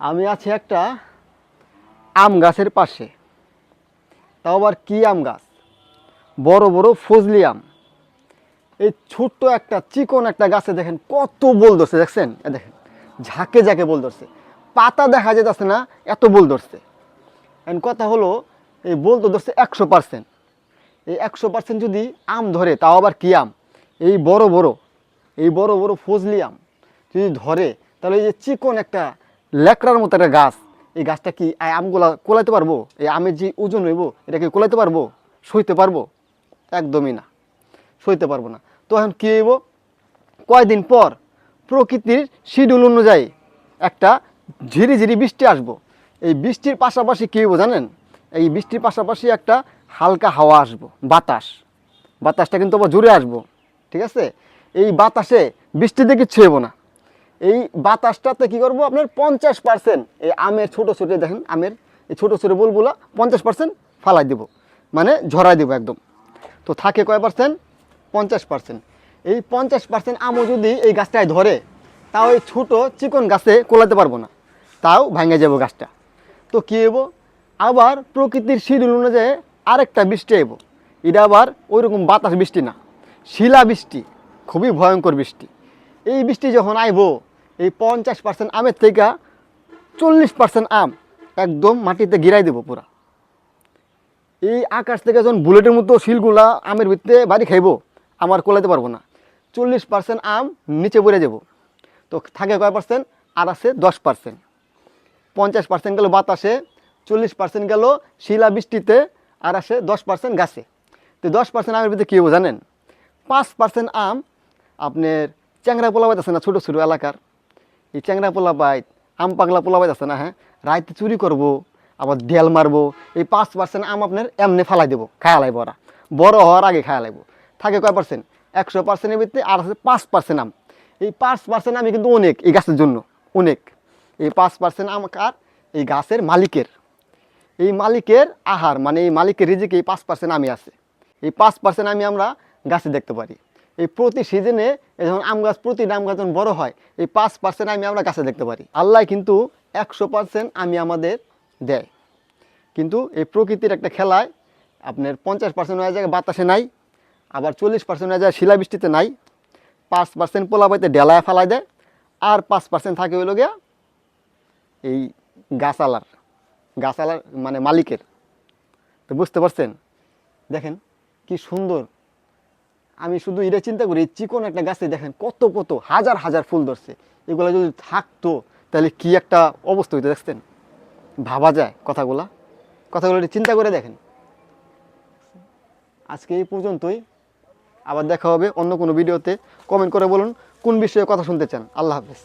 আমি আছি একটা আম গাছের পাশে। তাও আবার কি আম গাছ, বড় বড় ফজলি আম। এই ছোট্ট একটা চিকন একটা গাছে দেখেন কত বোল ধরছে, দেখছেন? দেখেন ঝাঁকে ঝাঁকে বোল ধরছে, পাতা দেখা যেতেছে না, এত বোল ধরছে। এন্ড কথা হলো, এই বোল তো ধরছে 100%। এই 100% যদি আম ধরে, তাও আবার কি আম, এই বড় বড়, এই বড় বড় ফজলি আম যদি ধরে, তাহলে এই যে চিকন একটা ল্যাকড়ার মতো একটা গাছ, এই গাছটা কি এই আমগুলা কোলাইতে পারবো? এই আমের যে ওজন হইব, এটা কি কোলাইতে পারবো, সইতে পারবো? একদমই না, সইতে পারবো না। তো এখন কী হইব, কয়দিন পর প্রকৃতির শিডিউল অনুযায়ী একটা ঝিরি ঝিরি বৃষ্টি আসবো। এই বৃষ্টির পাশাপাশি কী হইব জানেন? এই বৃষ্টির পাশাপাশি একটা হালকা হাওয়া আসবো, বাতাস। বাতাসটা কিন্তু আবার জোরে আসবো, ঠিক আছে? এই বাতাসে বৃষ্টিতে কিচ্ছু হইব না। এই বাতাসটাতে কী করবো, আপনার 50% এই আমের ছোটো ছোটো, দেখেন আমের এই ছোটো ছোটো বুলবুলা 50% ফালাই দিব, মানে ঝরাই দিব একদম। তো থাকে কয় পার্সেন্ট? 50%। এই 50% আমও যদি এই গাছটায় ধরে, তাও এই ছোটো চিকন গাছে কোলাতে পারবো না, তাও ভাঙে যাব গাছটা। তো কী হইব, আবার প্রকৃতির শিডিউল অনুযায়ী আরেকটা বৃষ্টি আইব। এটা আবার ওই রকম বাতাস বৃষ্টি না, শিলা বৃষ্টি, খুবই ভয়ঙ্কর বৃষ্টি। এই বৃষ্টি যখন আইব, এই 50% আমের থেকে 40% আম একদম মাটিতে গিরাই দেবো পুরা। এই আকাশ থেকে যখন বুলেটের মতো শিলগুলা আমের ভিতরে বাড়ি খাইব, আমার কোলাইতে পারবো না। 40% আম নিচে পড়ে যাব। তো থাকে কয় পার্সেন্ট? আর আছে 10%। 50% গেল বাতাসে, 40% গেল শিলা বৃষ্টিতে, আর আসে 10% গাছে। তো 10% আমের ভিতরে কী হবো জানেন? 5% আম আপনার চ্যাংরা পোলাবাইত আছে না, ছোটো ছোটো এলাকার এই চ্যাংরা পোলাপাইত, আম পাগলা পোলাপাইত আছে না, হ্যাঁ, রাইতে চুরি করবো, আবার দেয়াল মারবো। এই 5% আম আপনার এমনি ফালাই দেবো, খায়া লাইব ওরা, বড় হওয়ার আগে খায়া লাইব। থাকে কয় পার্সেন্ট? 100%-এর ভিতরে আর আছে 5% আম। এই 5% আমি কিন্তু অনেক, এই গাছের জন্য অনেক। এই 5% আম কার? এই গাছের মালিকের। এই মালিকের আহার, মানে এই মালিকের রিজিকে এই 5% আমি আছে। এই 5% আমি আমরা গাছে দেখতে পারি। এই প্রতি সিজনে যখন আম গাছ, প্রতিটা আম গাছ যখন বড় হয়, এই 5% আমি আমরা গাছে দেখতে পারি। আল্লাহ কিন্তু 100% আমি আমাদের দেয়। কিন্তু এই প্রকৃতির একটা খেলায় আপনার 50% হয়ে যায় বাতাসে নাই, আবার 40% হয়ে যায় শিলাবৃষ্টিতে নাই, 5% পোলাপাইতে ডেলায় ফেলাই দেয়, আর 5% থাকে হইল গিয়া এই গাছালার, গাছালার মানে মালিকের। তো বুঝতে পারছেন? দেখেন কি সুন্দর। আমি শুধু এটা চিন্তা করি, চিকন একটা গাছে দেখেন কত কত হাজার হাজার ফুল ধরছে। এগুলো যদি থাকতো, তাহলে কি একটা অবস্থা হইতো, দেখছেন? ভাবা যায় কথাগুলো একটু চিন্তা করে দেখেন। আজকে এই পর্যন্তই, আবার দেখা হবে অন্য কোনো ভিডিওতে। কমেন্ট করে বলুন কোন বিষয়ে কথা শুনতে চান। আল্লাহ হাফেজ।